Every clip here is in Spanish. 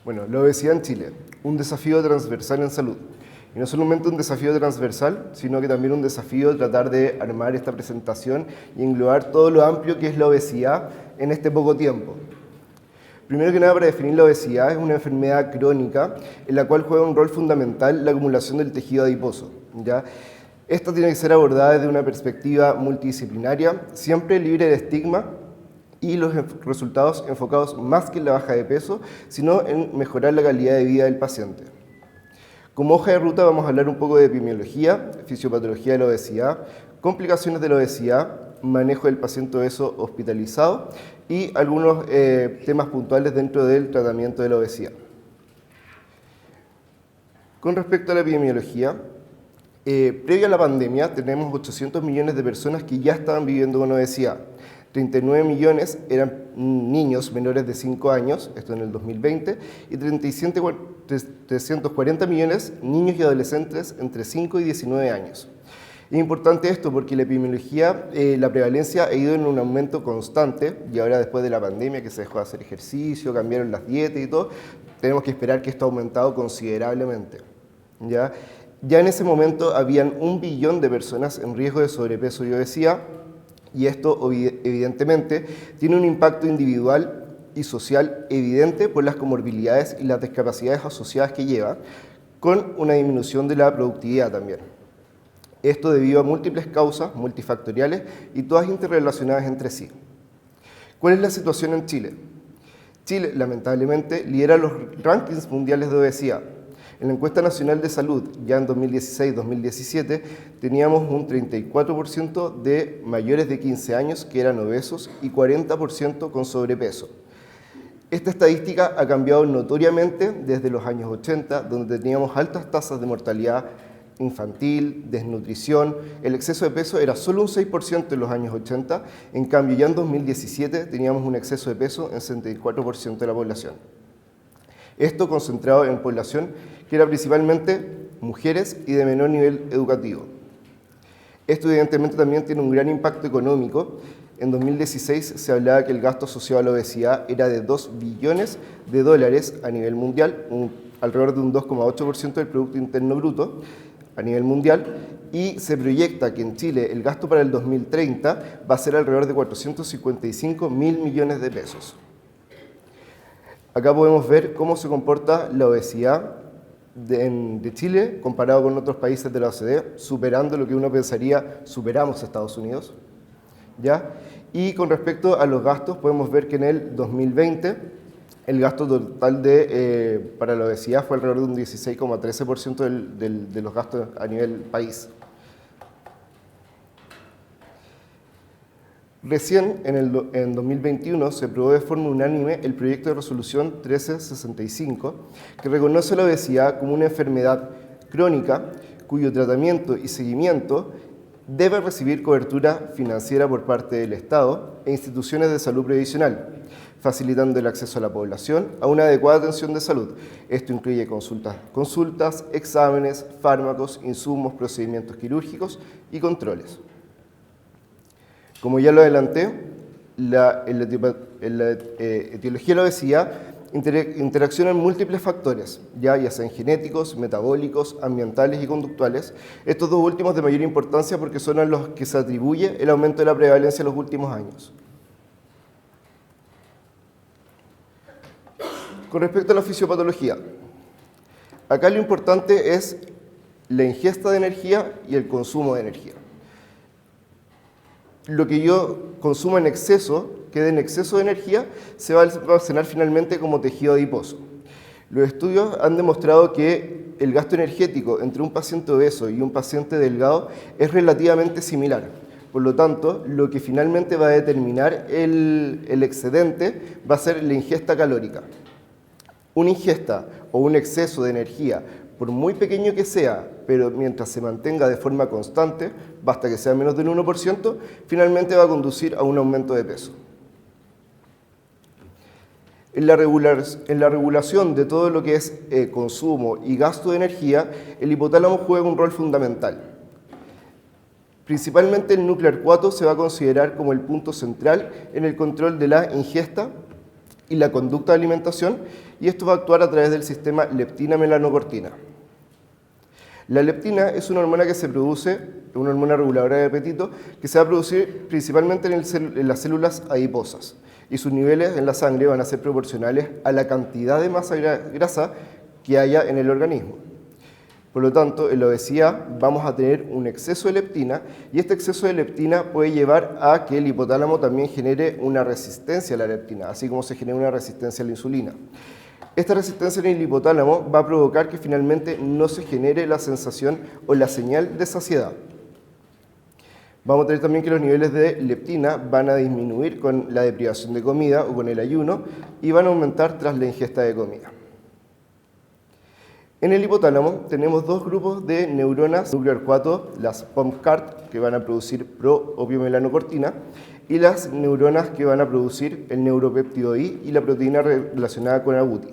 Bueno, la obesidad en Chile, un desafío transversal en salud. Y no solamente un desafío transversal, sino que también un desafío tratar de armar esta presentación y englobar todo lo amplio que es la obesidad en este poco tiempo. Primero que nada, para definir la obesidad, es una enfermedad crónica en la cual juega un rol fundamental la acumulación del tejido adiposo, ¿ya? Esta tiene que ser abordada desde una perspectiva multidisciplinaria, siempre libre de estigma, y los resultados enfocados más que en la baja de peso, sino en mejorar la calidad de vida del paciente. Como hoja de ruta vamos a hablar un poco de epidemiología, fisiopatología de la obesidad, complicaciones de la obesidad, manejo del paciente obeso hospitalizado y algunos temas puntuales dentro del tratamiento de la obesidad. Con respecto a la epidemiología, previo a la pandemia tenemos 800 millones de personas que ya estaban viviendo con obesidad. 39 millones eran niños menores de 5 años, esto en el 2020, y 340 millones niños y adolescentes entre 5 y 19 años. Es importante esto porque la epidemiología, la prevalencia ha ido en un aumento constante, y ahora después de la pandemia que se dejó de hacer ejercicio, cambiaron las dietas y todo, tenemos que esperar que esto ha aumentado considerablemente. Ya en ese momento habían 1 billón de personas en riesgo de sobrepeso y obesidad, y esto evidentemente tiene un impacto individual y social evidente por las comorbilidades y las discapacidades asociadas que lleva, con una disminución de la productividad también. Esto debido a múltiples causas multifactoriales y todas interrelacionadas entre sí. ¿Cuál es la situación en Chile? Chile, lamentablemente, lidera los rankings mundiales de obesidad. En la encuesta nacional de salud, ya en 2016-2017, teníamos un 34% de mayores de 15 años que eran obesos y 40% con sobrepeso. Esta estadística ha cambiado notoriamente desde los años 80, donde teníamos altas tasas de mortalidad infantil, desnutrición. El exceso de peso era solo un 6% en los años 80, en cambio ya en 2017 teníamos un exceso de peso en 64% de la población. Esto concentrado en población que era principalmente mujeres y de menor nivel educativo. Esto evidentemente también tiene un gran impacto económico. En 2016 se hablaba que el gasto asociado a la obesidad era de 2 billones de dólares a nivel mundial, alrededor de un 2,8% del Producto Interno Bruto a nivel mundial, y se proyecta que en Chile el gasto para el 2030 va a ser alrededor de 455 mil millones de pesos. Acá podemos ver cómo se comporta la obesidad de Chile comparado con otros países de la OCDE, superando lo que uno pensaría, superamos a Estados Unidos, ¿ya? Y con respecto a los gastos, podemos ver que en el 2020 el gasto total para la obesidad fue alrededor de un 16,13% de los gastos a nivel país. Recién, en 2021, se aprobó de forma unánime el proyecto de resolución 1365, que reconoce la obesidad como una enfermedad crónica cuyo tratamiento y seguimiento debe recibir cobertura financiera por parte del Estado e instituciones de salud previsional, facilitando el acceso a la población a una adecuada atención de salud. Esto incluye consultas, exámenes, fármacos, insumos, procedimientos quirúrgicos y controles. Como ya lo adelanté, en la etiología de la obesidad interaccionan múltiples factores, ya sean genéticos, metabólicos, ambientales y conductuales. Estos dos últimos de mayor importancia porque son a los que se atribuye el aumento de la prevalencia en los últimos años. Con respecto a la fisiopatología, acá lo importante es la ingesta de energía y el consumo de energía. Lo que yo consumo en exceso, quede en exceso de energía, se va a almacenar finalmente como tejido adiposo. Los estudios han demostrado que el gasto energético entre un paciente obeso y un paciente delgado es relativamente similar. Por lo tanto, lo que finalmente va a determinar el excedente va a ser la ingesta calórica. Una ingesta o un exceso de energía, por muy pequeño que sea, pero mientras se mantenga de forma constante, basta que sea menos del 1%, finalmente va a conducir a un aumento de peso. En la regulación de todo lo que es consumo y gasto de energía, el hipotálamo juega un rol fundamental. Principalmente el núcleo arcuato se va a considerar como el punto central en el control de la ingesta y la conducta de alimentación, y esto va a actuar a través del sistema leptina-melanocortina. La leptina es una hormona que se produce, una hormona reguladora de apetito, que se va a producir principalmente en las células adiposas, y sus niveles en la sangre van a ser proporcionales a la cantidad de masa grasa que haya en el organismo. Por lo tanto, en la obesidad vamos a tener un exceso de leptina, y este exceso de leptina puede llevar a que el hipotálamo también genere una resistencia a la leptina, así como se genera una resistencia a la insulina. Esta resistencia en el hipotálamo va a provocar que finalmente no se genere la sensación o la señal de saciedad. Vamos a tener también que los niveles de leptina van a disminuir con la deprivación de comida o con el ayuno, y van a aumentar tras la ingesta de comida. En el hipotálamo tenemos dos grupos de neuronas núcleo arcuato, las POMCART, que van a producir pro-opiomelanocortina, y las neuronas que van a producir el neuropéptido I y la proteína relacionada con agouti.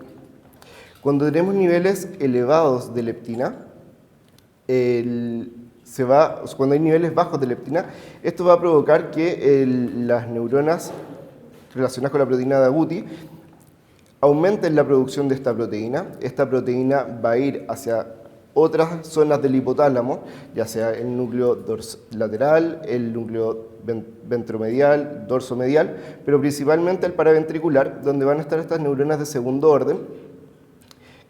Cuando tenemos niveles elevados de leptina, cuando hay niveles bajos de leptina, esto va a provocar que las neuronas relacionadas con la proteína de agouti aumenten la producción de esta proteína. Esta proteína va a ir hacia otras zonas del hipotálamo, ya sea el núcleo lateral, el núcleo ventromedial, dorsomedial, pero principalmente el paraventricular, donde van a estar estas neuronas de segundo orden,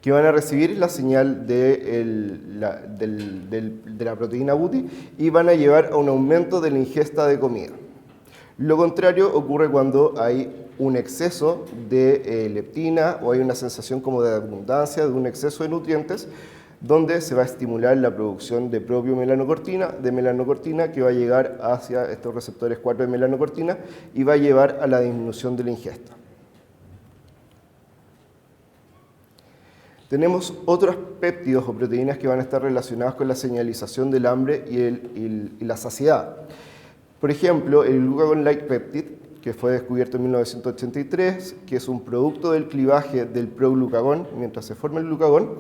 que van a recibir la señal de la proteína agouti y van a llevar a un aumento de la ingesta de comida. Lo contrario ocurre cuando hay un exceso de leptina o hay una sensación como de abundancia, de un exceso de nutrientes, donde se va a estimular la producción de propio melanocortina, que va a llegar hacia estos receptores 4 de melanocortina y va a llevar a la disminución de la ingesta. Tenemos otros péptidos o proteínas que van a estar relacionados con la señalización del hambre y la saciedad. Por ejemplo, el glucagon-like peptide, que fue descubierto en 1983, que es un producto del clivaje del proglucagón mientras se forma el glucagón,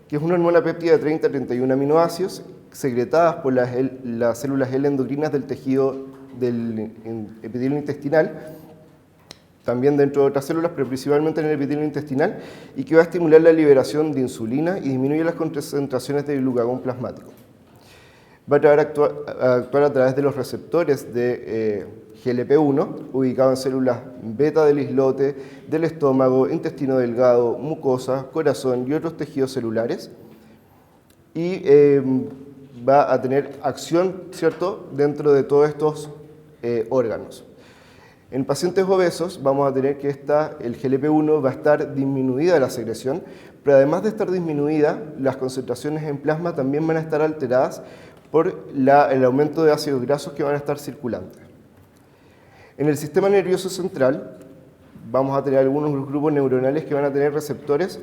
que es una hormona péptida de 30 a 31 aminoácidos secretadas por las células L endocrinas del tejido del epitelio intestinal, también dentro de otras células, pero principalmente en el epitelio intestinal, y que va a estimular la liberación de insulina y disminuye las concentraciones de glucagón plasmático. Va a actuar a través de los receptores de GLP-1, ubicados en células beta del islote, del estómago, intestino delgado, mucosa, corazón y otros tejidos celulares, y va a tener acción, ¿cierto?, dentro de todos estos órganos. En pacientes obesos vamos a tener que el GLP-1 va a estar disminuida la secreción, pero además de estar disminuida, las concentraciones en plasma también van a estar alteradas por el aumento de ácidos grasos que van a estar circulantes. En el sistema nervioso central vamos a tener algunos grupos neuronales que van a tener receptores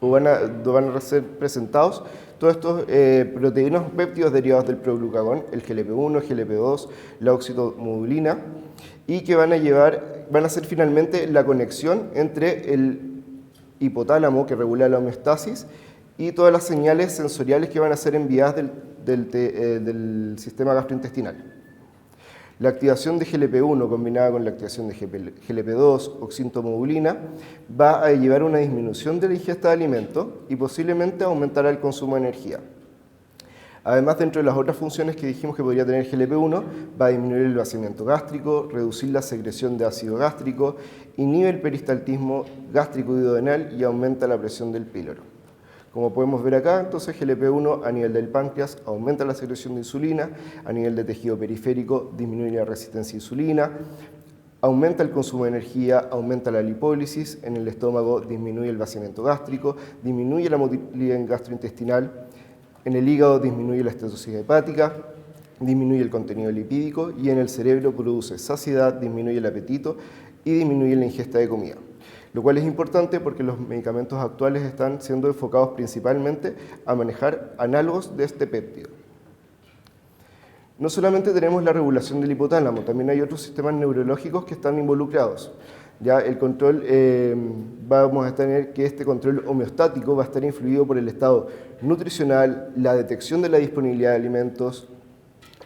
o van a ser presentados todos estos proteínas péptidos derivados del proglucagón, el GLP-1, GLP-2, la oxitomodulina, y que van a hacer finalmente la conexión entre el hipotálamo, que regula la homeostasis, y todas las señales sensoriales que van a ser enviadas del sistema gastrointestinal. La activación de GLP-1 combinada con la activación de GLP-2, oxintomodulina, va a llevar a una disminución de la ingesta de alimentos y posiblemente aumentará el consumo de energía. Además, dentro de las otras funciones que dijimos que podría tener GLP-1, va a disminuir el vaciamiento gástrico, reducir la secreción de ácido gástrico, inhibe el peristaltismo gástrico y duodenal y aumenta la presión del píloro. Como podemos ver acá, entonces GLP-1 a nivel del páncreas aumenta la secreción de insulina, a nivel de tejido periférico disminuye la resistencia a insulina, aumenta el consumo de energía, aumenta la lipólisis, en el estómago disminuye el vaciamiento gástrico, disminuye la motilidad gastrointestinal, en el hígado disminuye la estenosis hepática, disminuye el contenido lipídico y en el cerebro produce saciedad, disminuye el apetito y disminuye la ingesta de comida. Lo cual es importante porque los medicamentos actuales están siendo enfocados principalmente a manejar análogos de este péptido. No solamente tenemos la regulación del hipotálamo, también hay otros sistemas neurológicos que están involucrados. Ya el control, vamos a tener que este control homeostático va a estar influido por el estado nutricional, la detección de la disponibilidad de alimentos,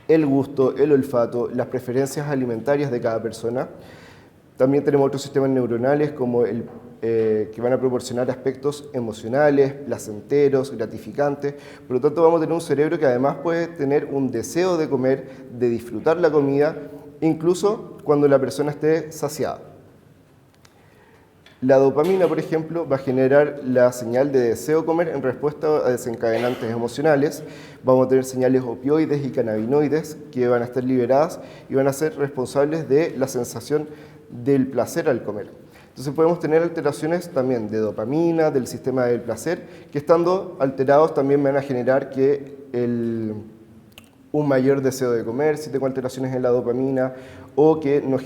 el gusto, el olfato, las preferencias alimentarias de cada persona. También tenemos otros sistemas neuronales como que van a proporcionar aspectos emocionales, placenteros, gratificantes. Por lo tanto, vamos a tener un cerebro que además puede tener un deseo de comer, de disfrutar la comida, incluso cuando la persona esté saciada. La dopamina, por ejemplo, va a generar la señal de deseo comer en respuesta a desencadenantes emocionales. Vamos a tener señales opioides y cannabinoides que van a estar liberadas y van a ser responsables de la sensación del placer al comer. Entonces podemos tener alteraciones también de dopamina, del sistema del placer, que estando alterados también van a generar que un mayor deseo de comer, si tengo alteraciones en la dopamina, o que no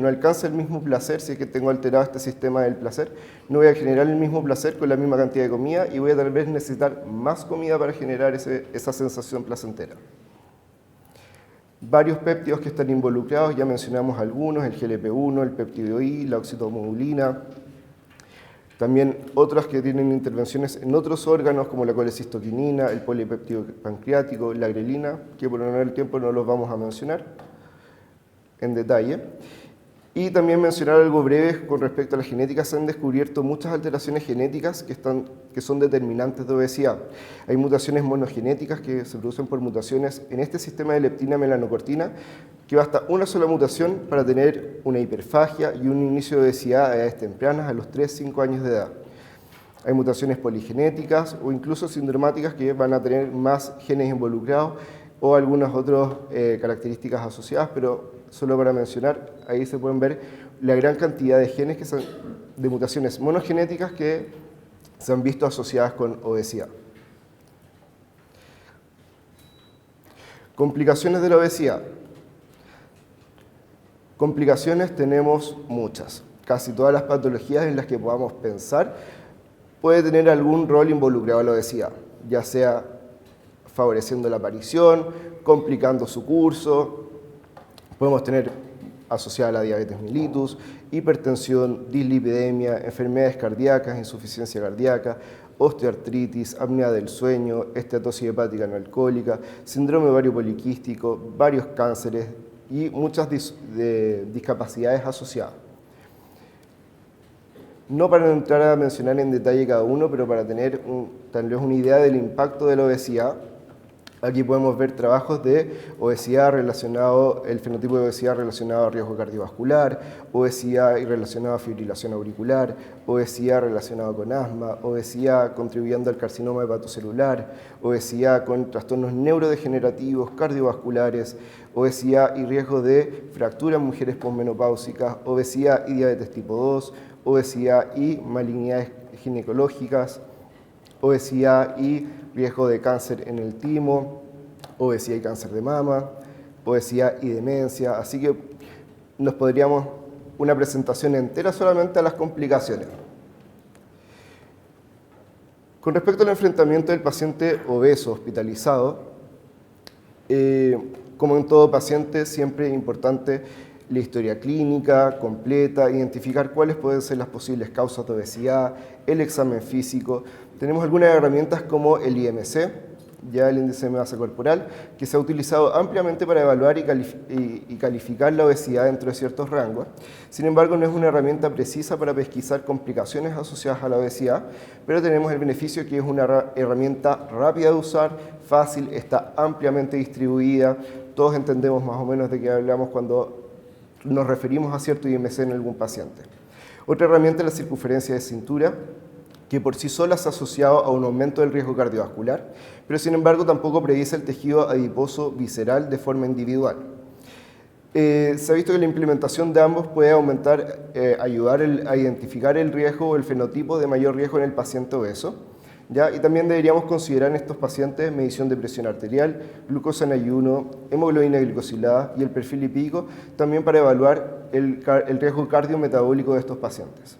alcance el mismo placer, si es que tengo alterado este sistema del placer, no voy a generar el mismo placer con la misma cantidad de comida y voy a tal vez necesitar más comida para generar esa sensación placentera. Varios péptidos que están involucrados, ya mencionamos algunos, el GLP-1, el péptido I, la oxitomodulina. También otras que tienen intervenciones en otros órganos como la colecistoquinina, el polipéptido pancreático, la grelina, que por no el tiempo no los vamos a mencionar en detalle. Y también mencionar algo breve con respecto a la genética. Se han descubierto muchas alteraciones genéticas que son determinantes de obesidad. Hay mutaciones monogenéticas que se producen por mutaciones en este sistema de leptina-melanocortina, que basta una sola mutación para tener una hiperfagia y un inicio de obesidad a edades tempranas, a los 3-5 años de edad. Hay mutaciones poligenéticas o incluso sindromáticas que van a tener más genes involucrados o algunas otras características asociadas, pero solo para mencionar, ahí se pueden ver la gran cantidad de genes de mutaciones monogenéticas que se han visto asociadas con obesidad. Complicaciones de la obesidad. Complicaciones tenemos muchas. Casi todas las patologías en las que podamos pensar puede tener algún rol involucrado a la obesidad, ya sea favoreciendo la aparición, complicando su curso. Podemos tener asociada la diabetes mellitus, hipertensión, dislipidemia, enfermedades cardíacas, insuficiencia cardíaca, osteoartritis, apnea del sueño, esteatosis hepática no alcohólica, síndrome ovario poliquístico, varios cánceres y muchas discapacidades asociadas. No para entrar a mencionar en detalle cada uno, pero para tener tal vez una idea del impacto de la obesidad. Aquí podemos ver trabajos de obesidad relacionado, el fenotipo de obesidad relacionado a riesgo cardiovascular, obesidad relacionado a fibrilación auricular, obesidad relacionado con asma, obesidad contribuyendo al carcinoma hepatocelular, obesidad con trastornos neurodegenerativos, cardiovasculares, obesidad y riesgo de fractura en mujeres posmenopáusicas, obesidad y diabetes tipo 2, obesidad y malignidades ginecológicas, obesidad y riesgo de cáncer en el timo, obesidad y cáncer de mama, obesidad y demencia. Así que nos podríamos una presentación entera solamente a las complicaciones. Con respecto al enfrentamiento del paciente obeso hospitalizado, como en todo paciente, siempre es importante la historia clínica completa, identificar cuáles pueden ser las posibles causas de obesidad, el examen físico. Tenemos algunas herramientas como el IMC, ya el índice de masa corporal, que se ha utilizado ampliamente para evaluar y calificar la obesidad dentro de ciertos rangos. Sin embargo, no es una herramienta precisa para pesquisar complicaciones asociadas a la obesidad, pero tenemos el beneficio que es una herramienta rápida de usar, fácil, está ampliamente distribuida. Todos entendemos más o menos de qué hablamos cuando nos referimos a cierto IMC en algún paciente. Otra herramienta es la circunferencia de cintura, que por sí sola se ha asociado a un aumento del riesgo cardiovascular, pero sin embargo tampoco predice el tejido adiposo visceral de forma individual. Se ha visto que la implementación de ambos puede ayudar a identificar el riesgo o el fenotipo de mayor riesgo en el paciente obeso, ¿ya? Y también deberíamos considerar en estos pacientes medición de presión arterial, glucosa en ayuno, hemoglobina glicosilada y el perfil lipídico, también para evaluar el riesgo cardiometabólico de estos pacientes.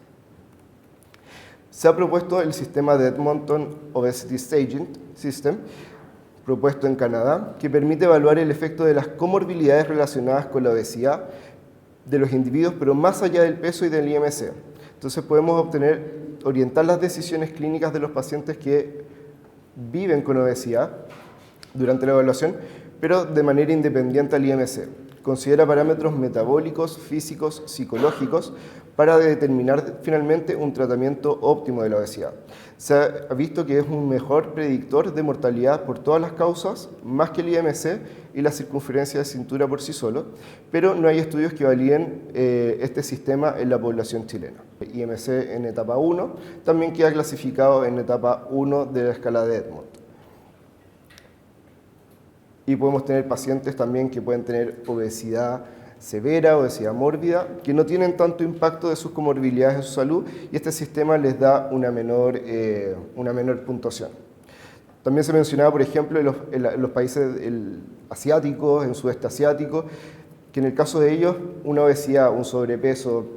Se ha propuesto el sistema de Edmonton Obesity Staging System, propuesto en Canadá, que permite evaluar el efecto de las comorbilidades relacionadas con la obesidad de los individuos, pero más allá del peso y del IMC. Entonces podemos orientar las decisiones clínicas de los pacientes que viven con obesidad durante la evaluación, pero de manera independiente al IMC. considera parámetros metabólicos, físicos, psicológicos para determinar finalmente un tratamiento óptimo de la obesidad. Se ha visto que es un mejor predictor de mortalidad por todas las causas, más que el IMC y la circunferencia de cintura por sí solo, pero no hay estudios que validen este sistema en la población chilena. IMC en etapa 1 también queda clasificado en etapa 1 de la escala de Edmond. Y podemos tener pacientes también que pueden tener obesidad severa, obesidad mórbida, que no tienen tanto impacto de sus comorbilidades en su salud y este sistema les da una menor puntuación. También se mencionaba, por ejemplo, en los países asiáticos, en sudeste asiático, que en el caso de ellos, una obesidad, un sobrepeso,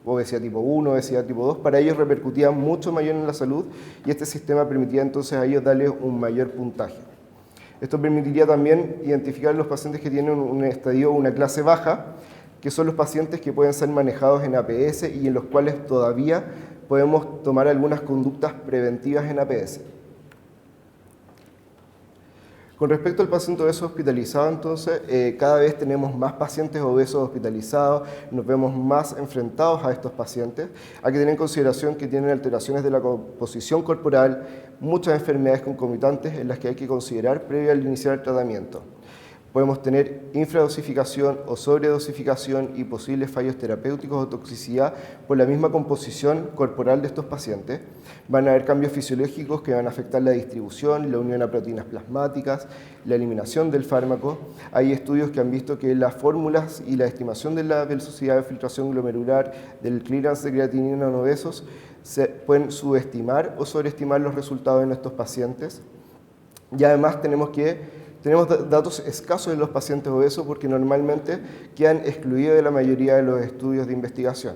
obesidad tipo 1, obesidad tipo 2, para ellos repercutía mucho mayor en la salud y este sistema permitía entonces a ellos darles un mayor puntaje. Esto permitiría también identificar los pacientes que tienen un estadio o una clase baja, que son los pacientes que pueden ser manejados en APS y en los cuales todavía podemos tomar algunas conductas preventivas en APS. Con respecto al paciente obeso hospitalizado, entonces, cada vez tenemos más pacientes obesos hospitalizados, nos vemos más enfrentados a estos pacientes. Hay que tener en consideración que tienen alteraciones de la composición corporal, muchas enfermedades concomitantes en las que hay que considerar previo al iniciar el tratamiento. Podemos tener infradosificación o sobredosificación y posibles fallos terapéuticos o toxicidad por la misma composición corporal de estos pacientes. Van a haber cambios fisiológicos que van a afectar la distribución, la unión a proteínas plasmáticas, la eliminación del fármaco. Hay estudios que han visto que las fórmulas y la estimación de la velocidad de filtración glomerular, del clearance de creatinina en obesos, se pueden subestimar o sobreestimar los resultados en estos pacientes. Y además tenemos datos escasos en los pacientes obesos porque normalmente quedan excluidos de la mayoría de los estudios de investigación.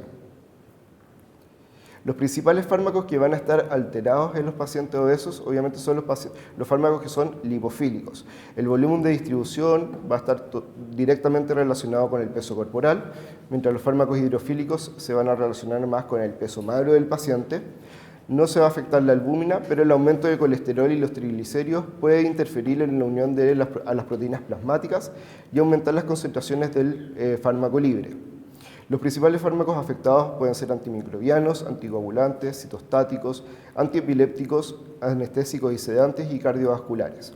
Los principales fármacos que van a estar alterados en los pacientes obesos obviamente son los fármacos que son lipofílicos. El volumen de distribución va a estar directamente relacionado con el peso corporal, mientras los fármacos hidrofílicos se van a relacionar más con el peso magro del paciente. No se va a afectar la albúmina, pero el aumento de colesterol y los triglicéridos puede interferir en la unión a las proteínas plasmáticas y aumentar las concentraciones del fármaco libre. Los principales fármacos afectados pueden ser antimicrobianos, anticoagulantes, citostáticos, antiepilépticos, anestésicos y sedantes y cardiovasculares.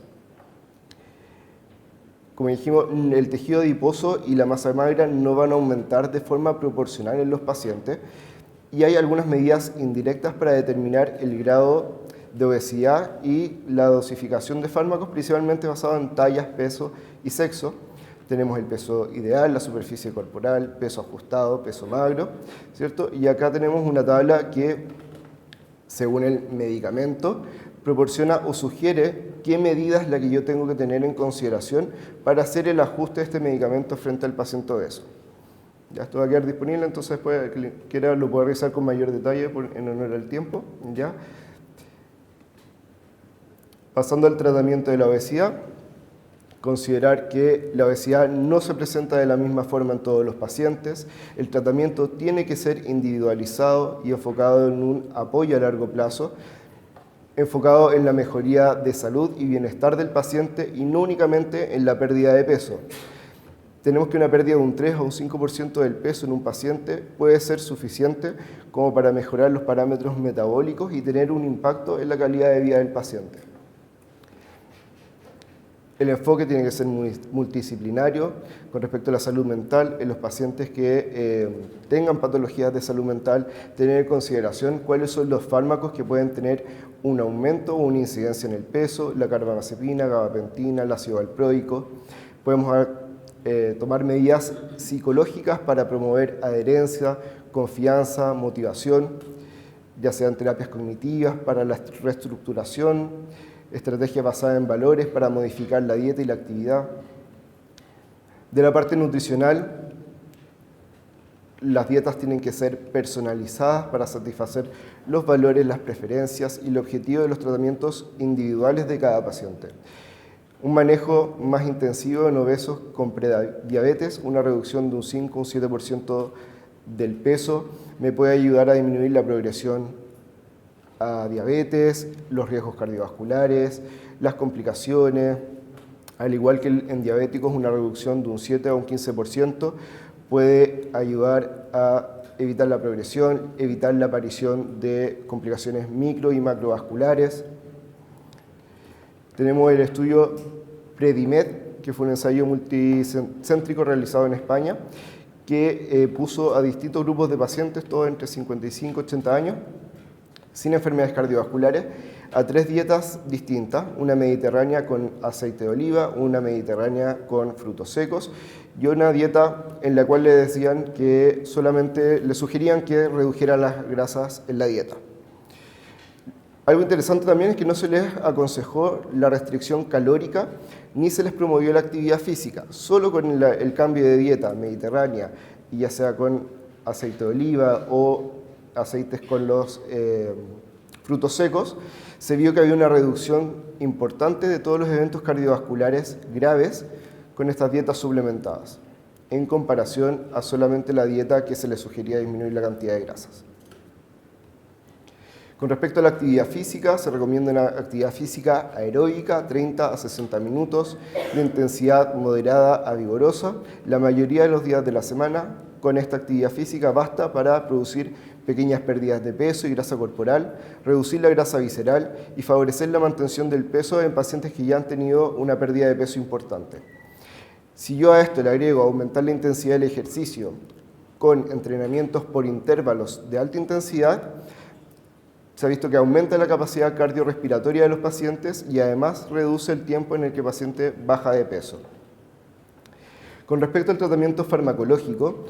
Como dijimos, el tejido adiposo y la masa magra no van a aumentar de forma proporcional en los pacientes, y hay algunas medidas indirectas para determinar el grado de obesidad y la dosificación de fármacos, principalmente basado en tallas, peso y sexo. Tenemos el peso ideal, la superficie corporal, peso ajustado, peso magro, ¿cierto? Y acá tenemos una tabla que, según el medicamento, proporciona o sugiere qué medida es la que yo tengo que tener en consideración para hacer el ajuste de este medicamento frente al paciente obeso. Ya esto va a quedar disponible, entonces después que quiera lo puedo revisar con mayor detalle en honor al tiempo. ¿Ya? Pasando al tratamiento de la obesidad, considerar que la obesidad no se presenta de la misma forma en todos los pacientes. El tratamiento tiene que ser individualizado y enfocado en un apoyo a largo plazo, enfocado en la mejoría de salud y bienestar del paciente y no únicamente en la pérdida de peso. Tenemos que una pérdida de un 3 o un 5% del peso en un paciente puede ser suficiente como para mejorar los parámetros metabólicos y tener un impacto en la calidad de vida del paciente. El enfoque tiene que ser multidisciplinario con respecto a la salud mental en los pacientes que tengan patologías de salud mental, tener en consideración cuáles son los fármacos que pueden tener un aumento o una incidencia en el peso, la carbamazepina, gabapentina, el ácido valproico. Podemos tomar medidas psicológicas para promover adherencia, confianza, motivación, ya sean terapias cognitivas para la reestructuración, estrategias basadas en valores para modificar la dieta y la actividad. De la parte nutricional, las dietas tienen que ser personalizadas para satisfacer los valores, las preferencias y el objetivo de los tratamientos individuales de cada paciente. Un manejo más intensivo en obesos con prediabetes, una reducción de un 5 o un 7% del peso, me puede ayudar a disminuir la progresión a diabetes, los riesgos cardiovasculares, las complicaciones, Al igual que en diabéticos, una reducción de un 7 a un 15% puede ayudar a evitar la progresión, evitar la aparición de complicaciones micro y macrovasculares. Tenemos el estudio PREDIMED, que fue un ensayo multicéntrico realizado en España, que puso a distintos grupos de pacientes, todos entre 55 y 80 años, sin enfermedades cardiovasculares, a 3 dietas distintas, una mediterránea con aceite de oliva, una mediterránea con frutos secos y una dieta en la cual le decían que solamente le sugerían que redujera las grasas en la dieta. Algo interesante también es que no se les aconsejó la restricción calórica ni se les promovió la actividad física. Solo con el cambio de dieta mediterránea, y ya sea con aceite de oliva o aceites con los frutos secos, se vio que había una reducción importante de todos los eventos cardiovasculares graves con estas dietas suplementadas, en comparación a solamente la dieta que se les sugería disminuir la cantidad de grasas. Con respecto a la actividad física, se recomienda una actividad física aeróbica, 30 a 60 minutos, de intensidad moderada a vigorosa, la mayoría de los días de la semana. Con esta actividad física basta para producir pequeñas pérdidas de peso y grasa corporal, reducir la grasa visceral y favorecer la mantención del peso en pacientes que ya han tenido una pérdida de peso importante. Si yo a esto le agrego aumentar la intensidad del ejercicio con entrenamientos por intervalos de alta intensidad, se ha visto que aumenta la capacidad cardiorrespiratoria de los pacientes y además reduce el tiempo en el que el paciente baja de peso. Con respecto al tratamiento farmacológico,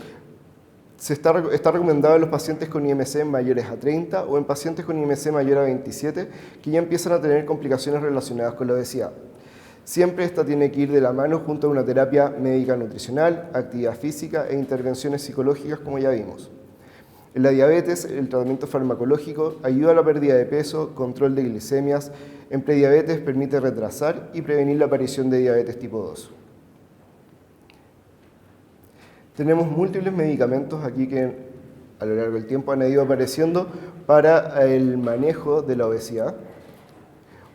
está recomendado en los pacientes con IMC mayores a 30 o en pacientes con IMC mayor a 27 que ya empiezan a tener complicaciones relacionadas con la obesidad. Siempre esta tiene que ir de la mano junto a una terapia médica nutricional, actividad física e intervenciones psicológicas, como ya vimos. En la diabetes, el tratamiento farmacológico ayuda a la pérdida de peso, control de glicemias. En prediabetes permite retrasar y prevenir la aparición de diabetes tipo 2. Tenemos múltiples medicamentos aquí que a lo largo del tiempo han ido apareciendo para el manejo de la obesidad.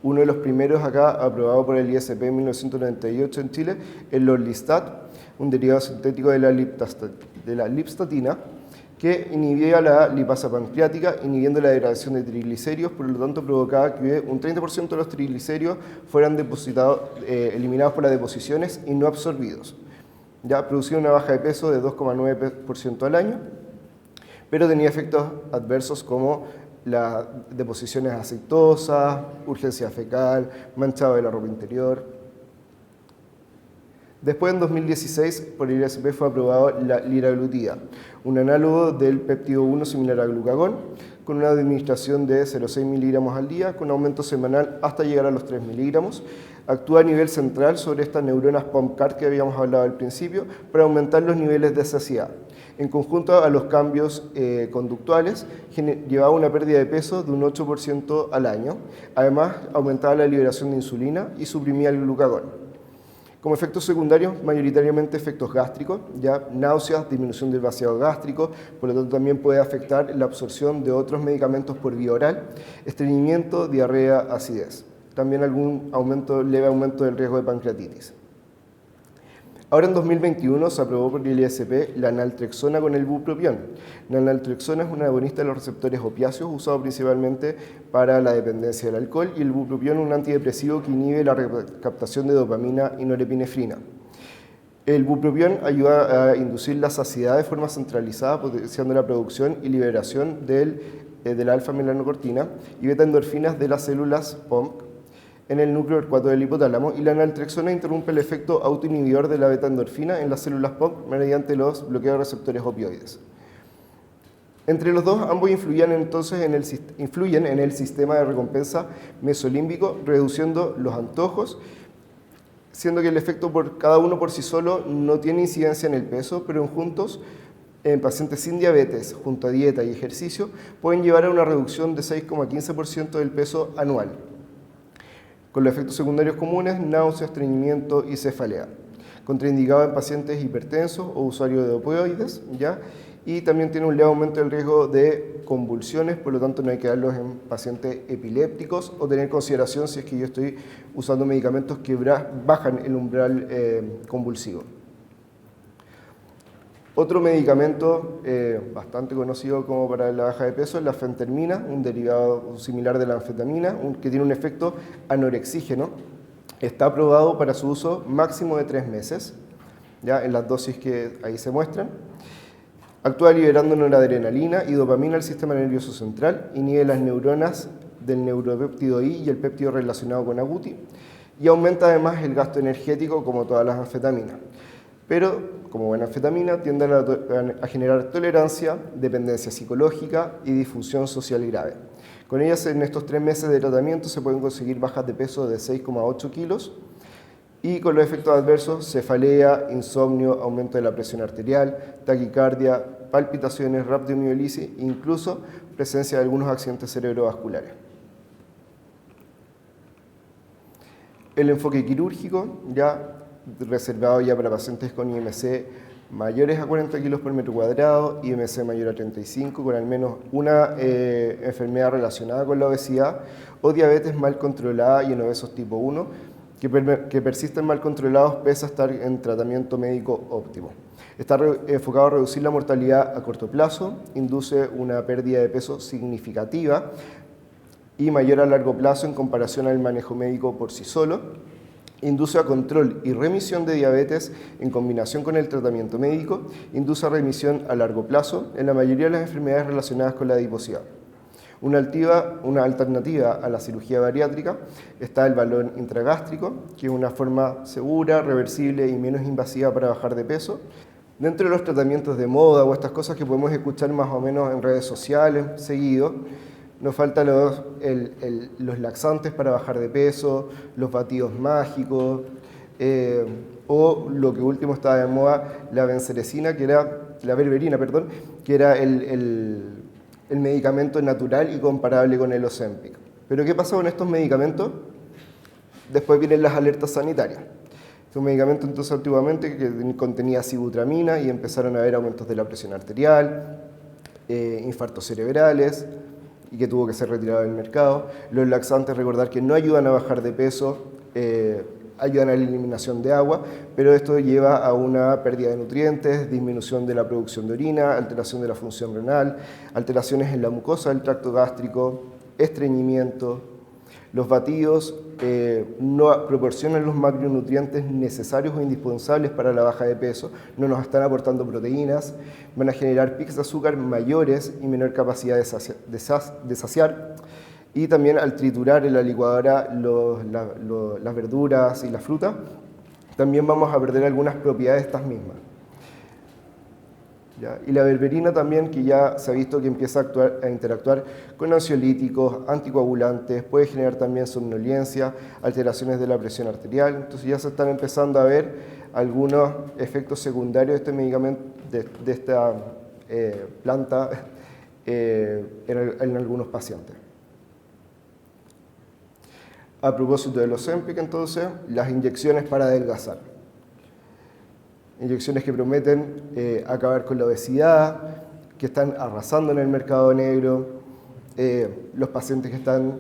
Uno de los primeros acá, aprobado por el ISP en 1998 en Chile, es el Orlistat, un derivado sintético de la lipstatina, que inhibía la lipasa pancreática, inhibiendo la degradación de triglicéridos, por lo tanto provocaba que un 30% de los triglicéridos fueran eliminados por las deposiciones y no absorbidos. Ya producía una baja de peso de 2,9% al año, pero tenía efectos adversos como las deposiciones aceitosas, urgencia fecal, manchado de la ropa interior. Después, en 2016, por el ISP fue aprobado la liraglutida, un análogo del péptido 1 similar al glucagón, con una administración de 0,6 miligramos al día, con aumento semanal hasta llegar a los 3 miligramos. Actúa a nivel central sobre estas neuronas POMCART que habíamos hablado al principio, para aumentar los niveles de saciedad. En conjunto a los cambios conductuales, llevaba una pérdida de peso de un 8% al año. Además, aumentaba la liberación de insulina y suprimía el glucagón. Como efectos secundarios, mayoritariamente efectos gástricos, ya náuseas, disminución del vaciado gástrico, por lo tanto también puede afectar la absorción de otros medicamentos por vía oral, estreñimiento, diarrea, acidez. También algún leve aumento del riesgo de pancreatitis. Ahora en 2021 se aprobó por el ISP la naltrexona con el bupropión. La naltrexona es un agonista de los receptores opiáceos usado principalmente para la dependencia del alcohol y el bupropión un antidepresivo que inhibe la recaptación de dopamina y norepinefrina. El bupropión ayuda a inducir la saciedad de forma centralizada, potenciando la producción y liberación de la alfa-melanocortina y beta-endorfinas de las células POMC en el núcleo del 4 del hipotálamo, y la naltrexona interrumpe el efecto autoinhibidor de la beta-endorfina en las células POMC mediante los bloqueos de receptores opioides. Entre los dos, ambos influyen en el sistema de recompensa mesolímbico, reduciendo los antojos, siendo que el efecto por cada uno por sí solo no tiene incidencia en el peso, pero juntos, en pacientes sin diabetes, junto a dieta y ejercicio, pueden llevar a una reducción de 6,15% del peso anual, con los efectos secundarios comunes, náusea, estreñimiento y cefalea. Contraindicado en pacientes hipertensos o usuarios de opioides, ¿ya? y también tiene un leve aumento del riesgo de convulsiones, por lo tanto no hay que darlos en pacientes epilépticos o tener consideración si es que yo estoy usando medicamentos que bajan el umbral convulsivo. Otro medicamento bastante conocido como para la baja de peso es la fentermina, un derivado similar de la anfetamina, que tiene un efecto anorexígeno. Está aprobado para su uso máximo de 3 meses, ya en las dosis que ahí se muestran. Actúa liberando noradrenalina y dopamina al sistema nervioso central, inhibe las neuronas del neuropéptido I y el péptido relacionado con agouti, y aumenta además el gasto energético como todas las anfetaminas. Pero, como buena anfetamina, tiende a generar tolerancia, dependencia psicológica y disfunción social grave. Con ellas, en estos 3 meses de tratamiento se pueden conseguir bajas de peso de 6,8 kilos y con los efectos adversos, cefalea, insomnio, aumento de la presión arterial, taquicardia, palpitaciones, rhabdomiolisis, incluso presencia de algunos accidentes cerebrovasculares. El enfoque quirúrgico, ya reservado ya para pacientes con IMC mayores a 40 kilos por metro cuadrado, IMC mayor a 35, con al menos una enfermedad relacionada con la obesidad o diabetes mal controlada y en obesos tipo 1, que persisten mal controlados pese a estar en tratamiento médico óptimo. Está enfocado a reducir la mortalidad a corto plazo, induce una pérdida de peso significativa y mayor a largo plazo en comparación al manejo médico por sí solo. Induce a control y remisión de diabetes en combinación con el tratamiento médico, induce a remisión a largo plazo en la mayoría de las enfermedades relacionadas con la adiposidad. Una alternativa a la cirugía bariátrica está el balón intragástrico, que es una forma segura, reversible y menos invasiva para bajar de peso. Dentro de los tratamientos de moda o estas cosas que podemos escuchar más o menos en redes sociales seguido, nos faltan los laxantes para bajar de peso, los batidos mágicos, o lo que último estaba de moda, la bencerecina, la berberina, perdón, que era el medicamento natural y comparable con el Ozempic. Pero ¿qué pasa con estos medicamentos? Después vienen las alertas sanitarias. Es un medicamento entonces antiguamente que contenía sibutramina y empezaron a haber aumentos de la presión arterial, infartos cerebrales, y que tuvo que ser retirado del mercado. Los laxantes, recordar que no ayudan a bajar de peso, ayudan a la eliminación de agua, pero esto lleva a una pérdida de nutrientes, disminución de la producción de orina, alteración de la función renal, alteraciones en la mucosa del tracto gástrico, estreñimiento. Los batidos no proporcionan los macronutrientes necesarios o indispensables para la baja de peso, no nos están aportando proteínas, van a generar picos de azúcar mayores y menor capacidad de saciar. Y también al triturar en la licuadora las verduras y la fruta, también vamos a perder algunas propiedades de estas mismas. ¿Ya? Y la berberina también, que ya se ha visto que empieza a interactuar con ansiolíticos, anticoagulantes, puede generar también somnolencia, alteraciones de la presión arterial. Entonces ya se están empezando a ver algunos efectos secundarios de este medicamento, de esta planta en algunos pacientes. A propósito de los Ozempic, entonces, las inyecciones para adelgazar. Inyecciones que prometen acabar con la obesidad, que están arrasando en el mercado negro, los pacientes que están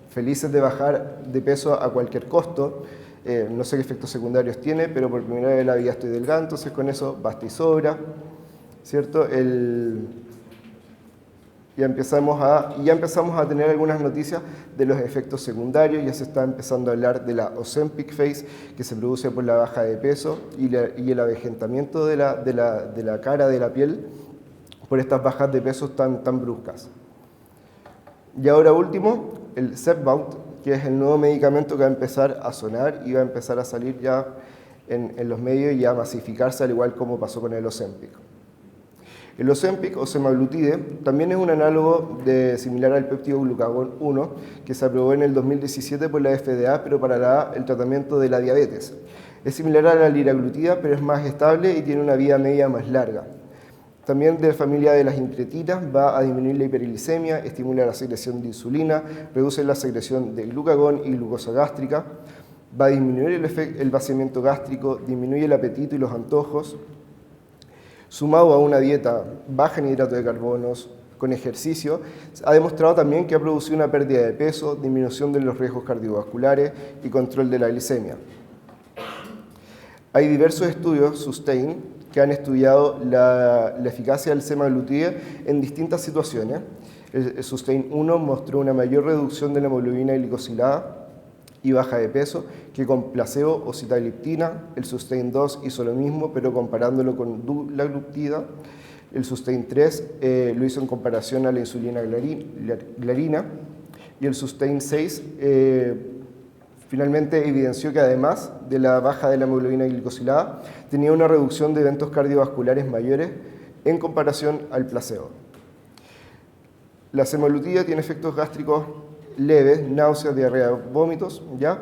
felices de bajar de peso a cualquier costo. No sé qué efectos secundarios tiene, pero por primera vez en la vida estoy delgado, entonces con eso basta y sobra, ¿cierto? Ya empezamos a tener algunas noticias de los efectos secundarios, ya se está empezando a hablar de la Ozempic face, que se produce por la baja de peso y el avejentamiento de la cara, de la piel, por estas bajas de peso tan bruscas. Y ahora último, el Zepbound, que es el nuevo medicamento que va a empezar a sonar y va a empezar a salir ya en los medios y a masificarse, al igual como pasó con el Ozempic. El Ozempic o semaglutide también es un análogo similar al péptido glucagón 1 que se aprobó en el 2017 por la FDA, pero para el tratamiento de la diabetes. Es similar a la liraglutida, pero es más estable y tiene una vida media más larga. También de la familia de las incretinas, va a disminuir la hiperglicemia, estimula la secreción de insulina, reduce la secreción de glucagón y glucosa gástrica, va a disminuir el vaciamiento gástrico, disminuye el apetito y los antojos. sumado a una dieta baja en hidratos de carbonos, con ejercicio, ha demostrado también que ha producido una pérdida de peso, disminución de los riesgos cardiovasculares y control de la glicemia. Hay diversos estudios, SUSTAIN, que han estudiado la eficacia del semaglutide en distintas situaciones. El SUSTAIN 1 mostró una mayor reducción de la hemoglobina glicosilada y baja de peso que con placebo o sitagliptina. El SUSTAIN 2 hizo lo mismo, pero comparándolo con dulaglutida. El SUSTAIN 3 lo hizo en comparación a la insulina glarina. Y el SUSTAIN 6 finalmente evidenció que además de la baja de la hemoglobina glicosilada, tenía una reducción de eventos cardiovasculares mayores en comparación al placebo. La semaglutida tiene efectos gástricos leves, náuseas, diarrea, vómitos, ¿ya?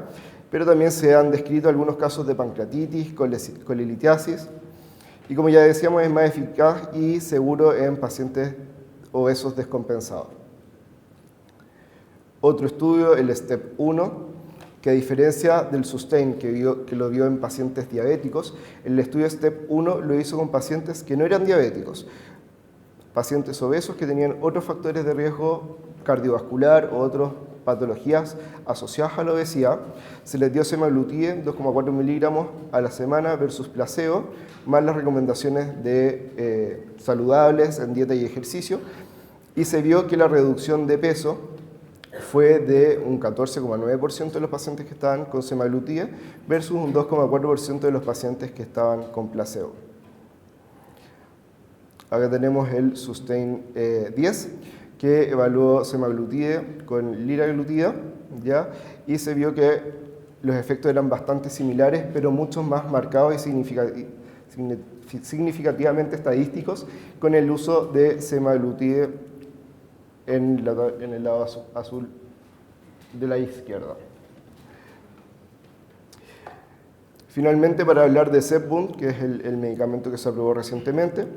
Pero también se han descrito algunos casos de pancreatitis, colelitiasis, y como ya decíamos, es más eficaz y seguro en pacientes obesos descompensados. Otro estudio, el STEP 1, que a diferencia del SUSTAIN que lo vio en pacientes diabéticos, el estudio STEP 1 lo hizo con pacientes que no eran diabéticos, pacientes obesos que tenían otros factores de riesgo cardiovascular o otras patologías asociadas a la obesidad. Se les dio semaglutide 2,4 miligramos a la semana versus placebo, más las recomendaciones de saludables en dieta y ejercicio, y se vio que la reducción de peso fue de un 14,9% de los pacientes que estaban con semaglutide versus un 2,4% de los pacientes que estaban con placebo. Acá tenemos el SUSTAIN 10, que evaluó semaglutide con liraglutida, ¿ya? Y se vio que los efectos eran bastante similares, pero mucho más marcados y significativamente estadísticos con el uso de semaglutide en el lado azul de la izquierda. Finalmente, para hablar de Zepbound, que es el medicamento que se aprobó recientemente,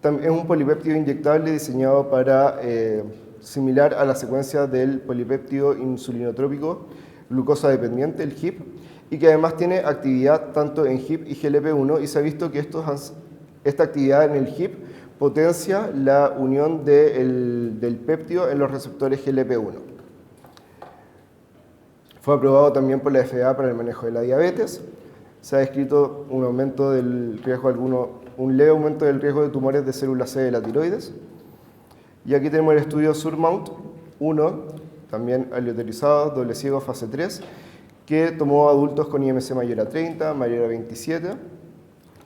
es un polipéptido inyectable diseñado para similar a la secuencia del polipéptido insulinotrópico glucosa dependiente, el GIP, y que además tiene actividad tanto en GIP y GLP-1, y se ha visto que esta actividad en el GIP potencia la unión del péptido en los receptores GLP-1. Fue aprobado también por la FDA para el manejo de la diabetes. Se ha descrito un aumento del riesgo un leve aumento del riesgo de tumores de células C de la tiroides. Y aquí tenemos el estudio SURMOUNT 1, también aleatorizado, doble ciego, fase 3, que tomó adultos con IMC mayor a 30, mayor a 27,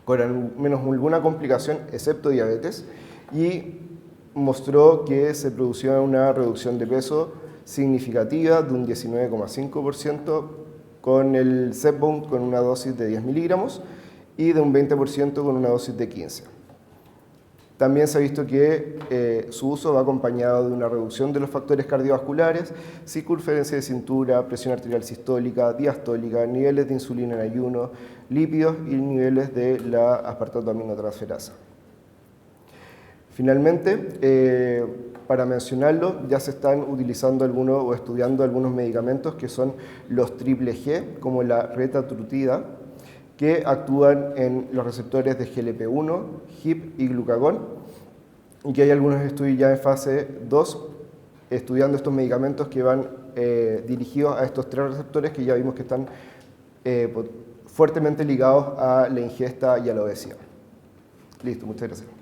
con al menos alguna complicación, excepto diabetes, y mostró que se producía una reducción de peso significativa de un 19,5% con el Zepbound con una dosis de 10 miligramos y de un 20% con una dosis de 15. También se ha visto que su uso va acompañado de una reducción de los factores cardiovasculares, circunferencia de cintura, presión arterial sistólica, diastólica, niveles de insulina en ayuno, lípidos y niveles de la aspartato aminotransferasa. Finalmente, para mencionarlo, ya se están utilizando o estudiando algunos medicamentos que son los triple G, como la retatrutida, que actúan en los receptores de GLP-1, GIP y glucagón, y que hay algunos estudios ya en fase 2 estudiando estos medicamentos que van dirigidos a estos tres receptores que ya vimos que están fuertemente ligados a la ingesta y a la obesidad. Listo, muchas gracias.